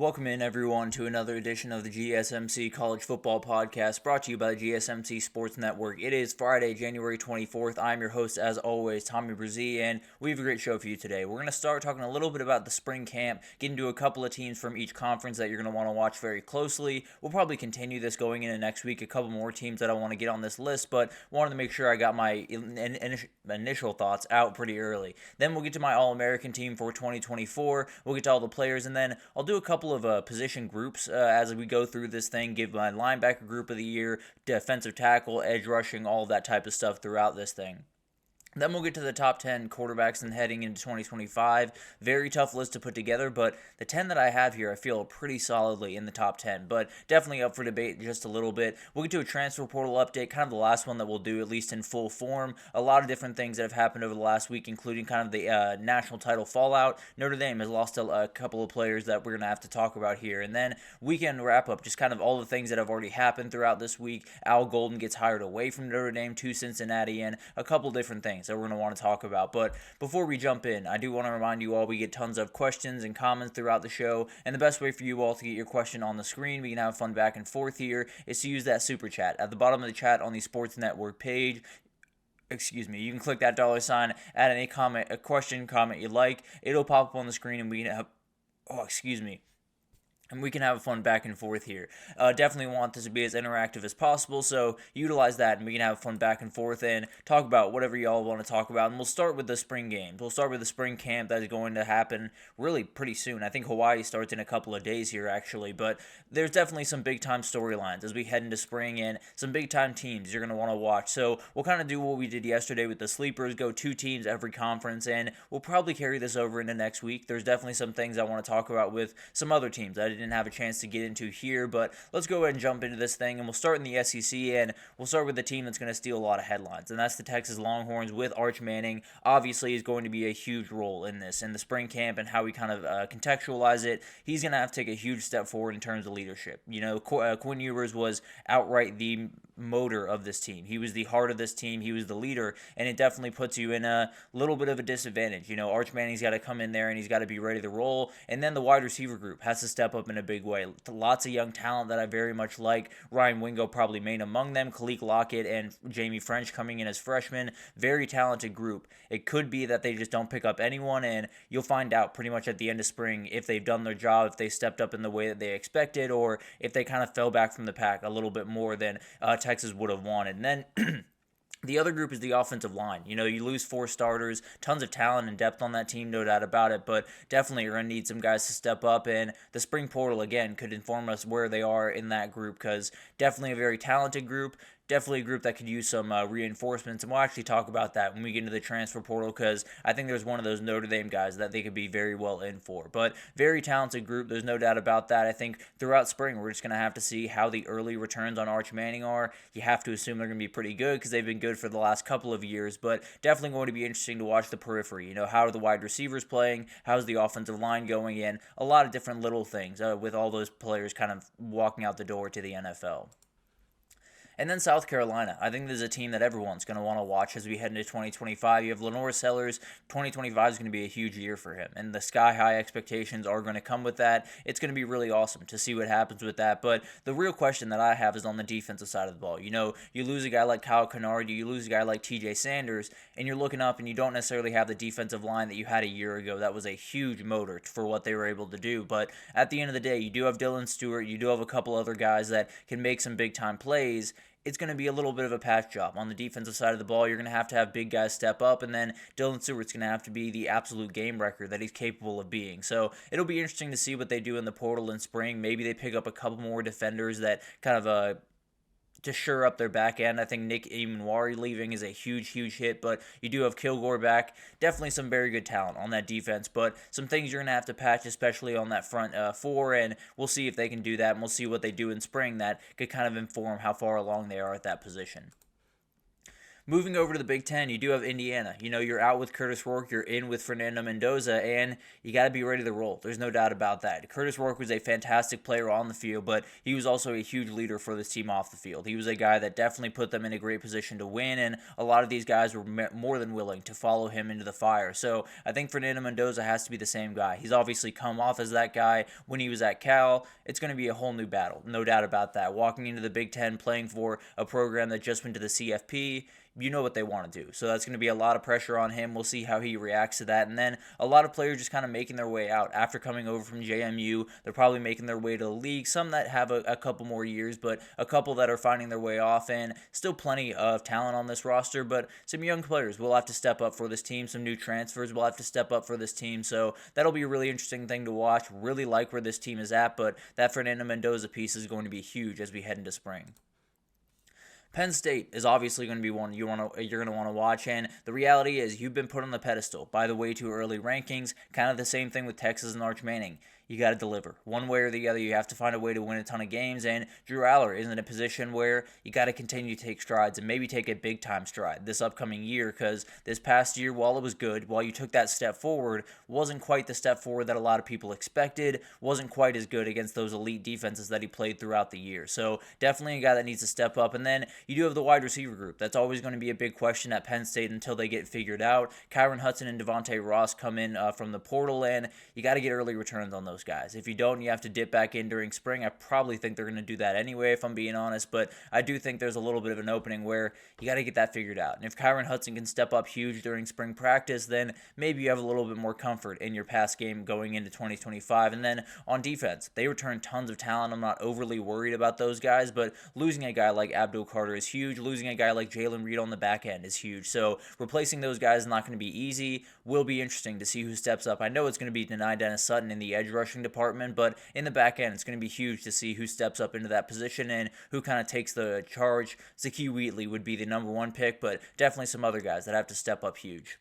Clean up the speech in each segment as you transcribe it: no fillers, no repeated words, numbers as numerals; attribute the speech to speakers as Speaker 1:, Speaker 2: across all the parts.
Speaker 1: Welcome in, everyone, to another edition of the GSMC College Football Podcast, brought to you by the GSMC Sports Network. It is Friday, January 24th. I'm your host, as always, Tommy Brzee, and we have a great show for you today. We're going to start talking a little bit about the spring camp, get into a couple of teams from each conference that you're going to want to watch very closely. We'll probably continue this going into next week, a couple more teams that I want to get on this list, but wanted to make sure I got my initial thoughts out pretty early. Then we'll get to my All-American team for 2024. We'll get to all the players, and then I'll do a couple of position groups as we go through this thing, give my linebacker group of the year, defensive tackle, edge rushing, all that type of stuff throughout this thing. Then we'll get to the top 10 quarterbacks and heading into 2025. Very tough list to put together, but the 10 that I have here I feel pretty solidly in the top 10, but definitely up for debate just a little bit. We'll get to a transfer portal update, kind of the last one that we'll do, at least in full form. A lot of different things that have happened over the last week, including kind of the national title fallout. Notre Dame has lost a couple of players that we're going to have to talk about here. And then weekend wrap-up, just kind of all the things that have already happened throughout this week. Al Golden gets hired away from Notre Dame to Cincinnati, and a couple different things that we're going to want to talk about. But before we jump in, I do want to remind you all we get tons of questions and comments throughout the show, and the best way for you all to get your question on the screen, we can have fun back and forth here, is to use that super chat. At the bottom of the chat on the Sports Network page, you can click that $, add any comment, a question, comment you like. It'll pop up on the screen, and we can have, and we can have a fun back and forth here. Definitely want this to be as interactive as possible, so utilize that and we can have fun back and forth and talk about whatever y'all want to talk about. And we'll start with the spring games. We'll start with the spring camp that is going to happen really pretty soon. I think Hawaii starts in a couple of days here, actually, but there's definitely some big-time storylines as we head into spring and some big-time teams you're going to want to watch. So we'll kind of do what we did yesterday with the sleepers, go 2 teams every conference, and we'll probably carry this over into next week. There's definitely some things I want to talk about with some other teams I didn't have a chance to get into here, but let's go ahead and jump into this thing, and we'll start in the SEC, and we'll start with the team that's going to steal a lot of headlines, and that's the Texas Longhorns with Arch Manning. Obviously, is going to be a huge role in this, in the spring camp, and how we kind of contextualize it. He's going to have to take a huge step forward in terms of leadership. You know, Quinn Ewers was outright the motor of this team. He was the heart of this team. He was the leader, and it definitely puts you in a little bit of a disadvantage. You know, Arch Manning's got to come in there, and he's got to be ready to roll, and then the wide receiver group has to step up in a big way. Lots of young talent that I very much like. Ryan Wingo probably main among them. Khalil Lockett and Jamie French coming in as freshmen. Very talented group. It could be that they just don't pick up anyone, and you'll find out pretty much at the end of spring if they've done their job, if they stepped up in the way that they expected, or if they kind of fell back from the pack a little bit more than Texas would have wanted. And then the other group is the offensive line. You know, you lose 4 starters, tons of talent and depth on that team, no doubt about it, but definitely you're going to need some guys to step up, and the spring portal, again, could inform us where they are in that group, because definitely a very talented group. Definitely a group that could use some reinforcements, and we'll actually talk about that when we get into the transfer portal, because I think there's one of those Notre Dame guys that they could be very well in for. But very talented group, there's no doubt about that. I think throughout spring, we're just going to have to see how the early returns on Arch Manning are. You have to assume they're going to be pretty good, because they've been good for the last couple of years, but definitely going to be interesting to watch the periphery. You know, how are the wide receivers playing? How's the offensive line going in? A lot of different little things with all those players kind of walking out the door to the NFL. And then South Carolina. I think this is a team that everyone's going to want to watch as we head into 2025. You have Lenore Sellers. 2025 is going to be a huge year for him, and the sky-high expectations are going to come with that. It's going to be really awesome to see what happens with that, but the real question that I have is on the defensive side of the ball. You know, you lose a guy like Kyle Kennard, you lose a guy like TJ Sanders, and you're looking up and you don't necessarily have the defensive line that you had a year ago. That was a huge motor for what they were able to do, but at the end of the day, you do have Dylan Stewart, you do have a couple other guys that can make some big-time plays. It's going to be a little bit of a patch job. On the defensive side of the ball, you're going to have big guys step up, and then Dylan Stewart's going to have to be the absolute game wrecker that he's capable of being. So it'll be interesting to see what they do in the portal in spring. Maybe they pick up a couple more defenders that kind of to shore up their back end. I think Nick Emanwari leaving is a huge hit, but you do have Kilgore back. Definitely some very good talent on that defense, but some things you're going to have to patch, especially on that front 4, and we'll see if they can do that, and we'll see what they do in spring that could kind of inform how far along they are at that position. Moving over to the Big Ten, you do have Indiana. You're out with Curtis Rourke, you're in with Fernando Mendoza, and you got to be ready to roll. There's no doubt about that. Curtis Rourke was a fantastic player on the field, but he was also a huge leader for this team off the field. He was a guy that definitely put them in a great position to win, and a lot of these guys were more than willing to follow him into the fire. So I think Fernando Mendoza has to be the same guy. He's obviously come off as that guy when he was at Cal. It's going to be a whole new battle, no doubt about that. Walking into the Big Ten, playing for a program that just went to the CFP, you know what they want to do. So that's going to be a lot of pressure on him. We'll see how he reacts to that. And then a lot of players just kind of making their way out. After coming over from JMU, they're probably making their way to the league. Some that have a couple more years, but a couple that are finding their way off. And still plenty of talent on this roster, but some young players will have to step up for this team. Some new transfers will have to step up for this team. So that'll be a really interesting thing to watch. Really like where this team is at, but that Fernando Mendoza piece is going to be huge as we head into spring. Penn State is obviously going to be one you're going to want to watch, and the reality is you've been put on the pedestal by the way too early rankings. Kind of the same thing with Texas and Arch Manning. You got to deliver. One way or the other, you have to find a way to win a ton of games, and Drew Aller is in a position where you got to continue to take strides and maybe take a big-time stride this upcoming year, because this past year, while it was good, while you took that step forward, wasn't quite the step forward that a lot of people expected, wasn't quite as good against those elite defenses that he played throughout the year. So definitely a guy that needs to step up. And then you do have the wide receiver group. That's always going to be a big question at Penn State until they get figured out. Kyron Hudson and Devontae Ross come in from the portal, and you got to get early returns on those guys. If you don't, you have to dip back in during spring. I probably think they're going to do that anyway, if I'm being honest, but I do think there's a little bit of an opening where you got to get that figured out. And if Kyron Hudson can step up huge during spring practice, then maybe you have a little bit more comfort in your pass game going into 2025. And then on defense, they return tons of talent. I'm not overly worried about those guys, but losing a guy like Abdul Carter is huge. Losing a guy like Jalen Reed on the back end is huge. So replacing those guys is not going to be easy. Will be interesting to see who steps up. I know it's going to be Denai Dennis Sutton in the edge rushing department, but in the back end, it's going to be huge to see who steps up into that position and who kind of takes the charge. Zakee Wheatley would be the number one pick, but definitely some other guys that have to step up huge.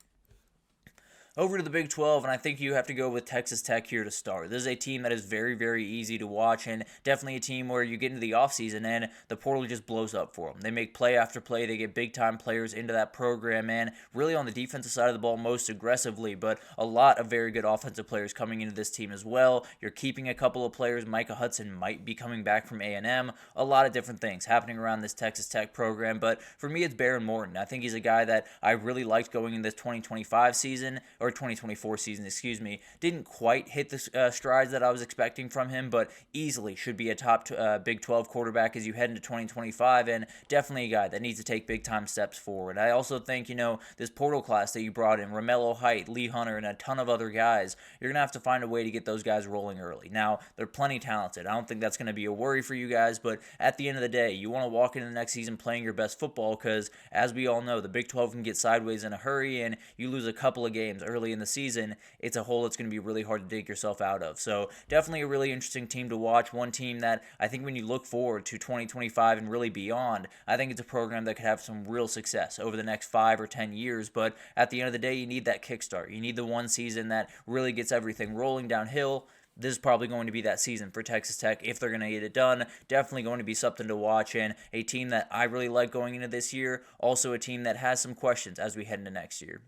Speaker 1: Over to the Big 12, and I think you have to go with Texas Tech here to start. This is a team that is very, very easy to watch, and definitely a team where you get into the offseason and the portal just blows up for them. They make play after play. They get big-time players into that program, and really on the defensive side of the ball most aggressively, but a lot of very good offensive players coming into this team as well. You're keeping a couple of players. Micah Hudson might be coming back from A&M. A lot of different things happening around this Texas Tech program, but for me, it's Baron Morton. I think he's a guy that I really liked going in this 2025 season, or 2024 season, excuse me. Didn't quite hit the strides that I was expecting from him, but easily should be a top Big 12 quarterback as you head into 2025, and definitely a guy that needs to take big-time steps forward. I also think, this portal class that you brought in, Romello Height, Lee Hunter, and a ton of other guys, you're going to have to find a way to get those guys rolling early. Now, they're plenty talented. I don't think that's going to be a worry for you guys, but at the end of the day, you want to walk into the next season playing your best football, because as we all know, the Big 12 can get sideways in a hurry, and you lose a couple of games early in the season, it's a hole that's going to be really hard to dig yourself out of. So definitely a really interesting team to watch. One team that I think when you look forward to 2025 and really beyond, I think it's a program that could have some real success over the next 5 or 10 years. But at the end of the day, you need that kickstart. You need the one season that really gets everything rolling downhill. This is probably going to be that season for Texas Tech if they're going to get it done. Definitely going to be something to watch, and a team that I really like going into this year. Also a team that has some questions as we head into next year.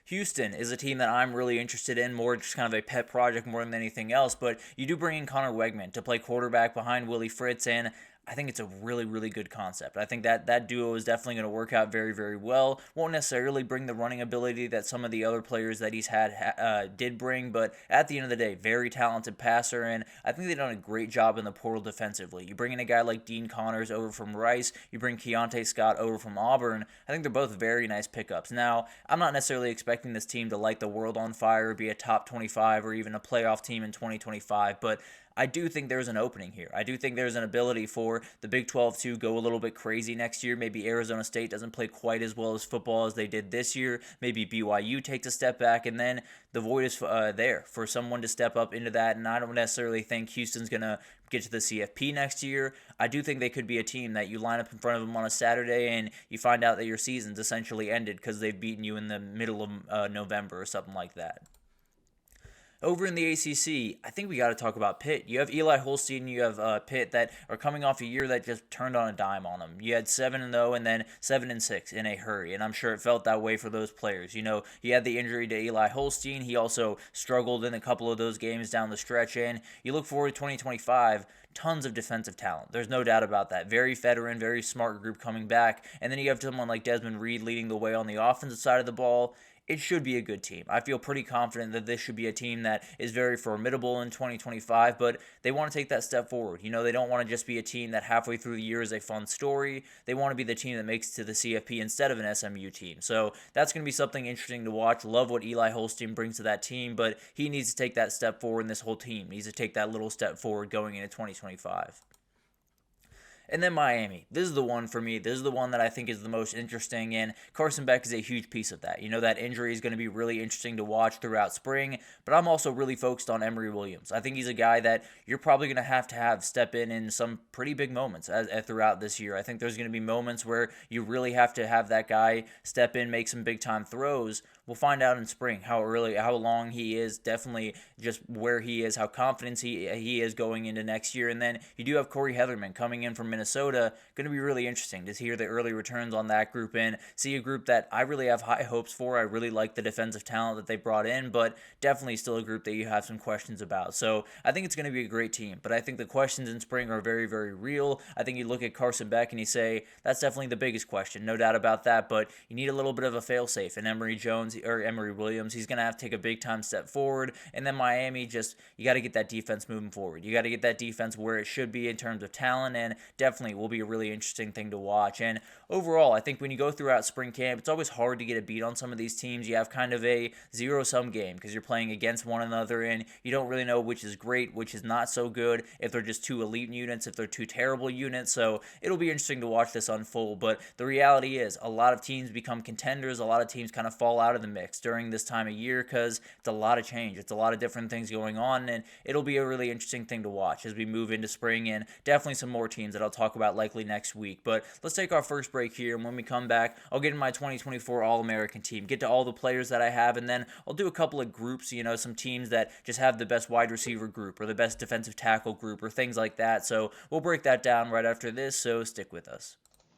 Speaker 1: Houston is a team that I'm really interested in, more just kind of a pet project more than anything else, but you do bring in Connor Wegman to play quarterback behind Willie Fritz, and I think it's a really, really good concept. I think that duo is definitely going to work out very, very well. Won't necessarily bring the running ability that some of the other players that he's had did bring, but at the end of the day, very talented passer, and I think they've done a great job in the portal defensively. You bring in a guy like Dean Connors over from Rice, you bring Keontae Scott over from Auburn. I think they're both very nice pickups. Now, I'm not necessarily expecting this team to light the world on fire or be a top 25 or even a playoff team in 2025, but I do think there's an opening here. I do think there's an ability for the Big 12 to go a little bit crazy next year. Maybe Arizona State doesn't play quite as well as football as they did this year. Maybe BYU takes a step back, and then the void is there for someone to step up into that, and I don't necessarily think Houston's going to get to the CFP next year. I do think they could be a team that you line up in front of them on a Saturday and you find out that your season's essentially ended because they've beaten you in the middle of November or something like that. Over in the ACC, I think we got to talk about Pitt. You have Eli Holstein, you have Pitt that are coming off a year that just turned on a dime on them. You had 7-0 and then 7-6 in a hurry, and I'm sure it felt that way for those players. You know, he had the injury to Eli Holstein. He also struggled in a couple of those games down the stretch. And you look forward to 2025. Tons of defensive talent. There's no doubt about that. Very veteran, very smart group coming back. And then you have someone like Desmond Reed leading the way on the offensive side of the ball. It should be a good team. I feel pretty confident that this should be a team that is very formidable in 2025, but they want to take that step forward. You know, they don't want to just be a team that halfway through the year is a fun story. They want to be the team that makes it to the CFP instead of an SMU team. So that's going to be something interesting to watch. Love what Eli Holstein brings to that team, but he needs to take that step forward, and this whole team needs to take that little step forward going into 2025. And then Miami. This is the one for me. This is the one that I think is the most interesting, and Carson Beck is a huge piece of that. You know, that injury is going to be really interesting to watch throughout spring, but I'm also really focused on Emory Williams. I think he's a guy that you're probably going to have step in some pretty big moments throughout this year. I think there's going to be moments where you really have to have that guy step in, make some big-time throws. We'll find out in spring how long he is, definitely just where he is, how confident he is going into next year. And then you do have Corey Heatherman coming in from Minnesota. Going to be really interesting to hear the early returns on that group and see a group that I really have high hopes for. I really like the defensive talent that they brought in, but definitely still a group that you have some questions about. So I think it's going to be a great team, but I think the questions in spring are very, very real. I think you look at Carson Beck and you say, that's definitely the biggest question, no doubt about that, but you need a little bit of a fail-safe in Emory Williams. He's going to have to take a big time step forward. And then Miami, you got to get that defense moving forward. You got to get that defense where it should be in terms of talent, and definitely will be a really interesting thing to watch. And overall, I think when you go throughout spring camp, it's always hard to get a beat on some of these teams. You have kind of a zero-sum game because you're playing against one another, and you don't really know which is great, which is not so good, if they're just two elite units, if they're two terrible units. So it'll be interesting to watch this unfold. But the reality is a lot of teams become contenders. A lot of teams kind of fall out of the mix during this time of year because it's a lot of change. It's a lot of different things going on, and it'll be a really interesting thing to watch as we move into spring, and definitely some more teams that I'll talk about likely next week. But let's take our first break here, and when we come back, I'll get in my 2024 All-American team, get to all the players that I have, and then I'll do a couple of groups, you know, some teams that just have the best wide receiver group or the best defensive tackle group or things like that. So we'll break that down right after this, so stick with us.